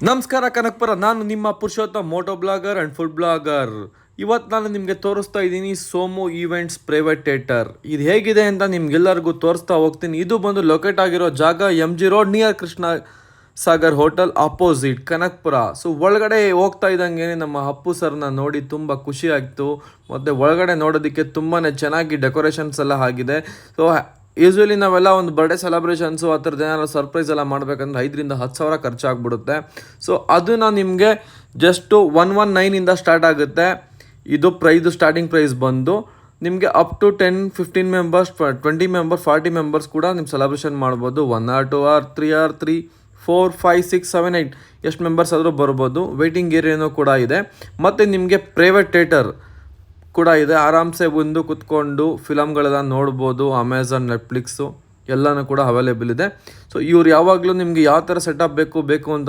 ನಮಸ್ಕಾರ ಕನಕಪುರ, ನಾನು ನಿಮ್ಮ Purushottam moto blogger and food blogger. ಇವತ್ತು ನಾನು ನಿಮಗೆ ತೋರಿಸ್ತಾ ಇದ್ದೀನಿ ಸೋಮು ಈವೆಂಟ್ಸ್ ಪ್ರೈವೇಟ್ ಥಿಯೇಟರ್. ಇದು ಹೇಗಿದೆ ಅಂತ ನಿಮ್ಗೆಲ್ಲರಿಗೂ ತೋರಿಸ್ತಾ ಹೋಗ್ತೀನಿ. ಇದು ಬಂದು ಲೊಕೇಟ್ ಆಗಿರೋ ಜಾಗ MG road near Krishna Sagar hotel opposite Kanakapura. So ಒಳಗಡೆ ಹೋಗ್ತಾ ಇದ್ದಂಗೆ ನಮ್ಮ ಅಪ್ಪು ಸರ್ನ ನೋಡಿ ತುಂಬ ಖುಷಿ ಆಯಿತು. ಮತ್ತು ಒಳಗಡೆ ನೋಡೋದಕ್ಕೆ ತುಂಬಾ ಚೆನ್ನಾಗಿ ಡೆಕೋರೇಷನ್ಸ್ ಎಲ್ಲ ಆಗಿದೆ. ಸೊ ಯೂಶ್ವಲಿ ನಾವೆಲ್ಲ ಒಂದು ಬರ್ಡೇ ಸೆಲೆಬ್ರೇಷನ್ಸು ಆ ಥರದ್ದು ಏನಾದ್ರು ಸರ್ಪ್ರೈಸ್ ಎಲ್ಲ ಮಾಡಬೇಕಂದ್ರೆ 5,000-10,000 ಖರ್ಚಾಗ್ಬಿಡುತ್ತೆ. ಸೊ ಅದನ್ನು ನಿಮಗೆ ಜಸ್ಟು 119 ಸ್ಟಾರ್ಟ್ ಆಗುತ್ತೆ. ಇದು ಸ್ಟಾರ್ಟಿಂಗ್ ಪ್ರೈಸ್ ಬಂದು ನಿಮಗೆ up to 10-15 members, 20 members, 40 members ಕೂಡ ನಿಮ್ಮ ಸೆಲೆಬ್ರೇಷನ್ ಮಾಡ್ಬೋದು. 1 or 2 or 3 or 3, 4, 5, 6, 7, 8 ಎಷ್ಟು ಮೆಂಬರ್ಸ್ ಆದರೂ ಬರ್ಬೋದು. ವೆಯ್ಟಿಂಗ್ ಏರಿಯಾನೂ ಕೂಡ ಇದೆ. ಮತ್ತು ನಿಮಗೆ ಪ್ರೈವೇಟ್ ಥಿಯೇಟರ್ ಕೂಡ ಇದೆ. ಆರಾಮ್ಸೆ ಬಂದು ಕುತ್ಕೊಂಡು ಫಿಲಮ್ಗಳೆಲ್ಲ ನೋಡ್ಬೋದು. ಅಮೆಝಾನ್, ನೆಟ್ಫ್ಲಿಕ್ಸು ಎಲ್ಲನೂ ಕೂಡ ಅವೈಲೇಬಲ್ ಇದೆ. ಸೊ ಇವ್ರು ಯಾವಾಗಲೂ ನಿಮಗೆ ಯಾವ ಥರ ಸೆಟಪ್ ಬೇಕು ಅಂತ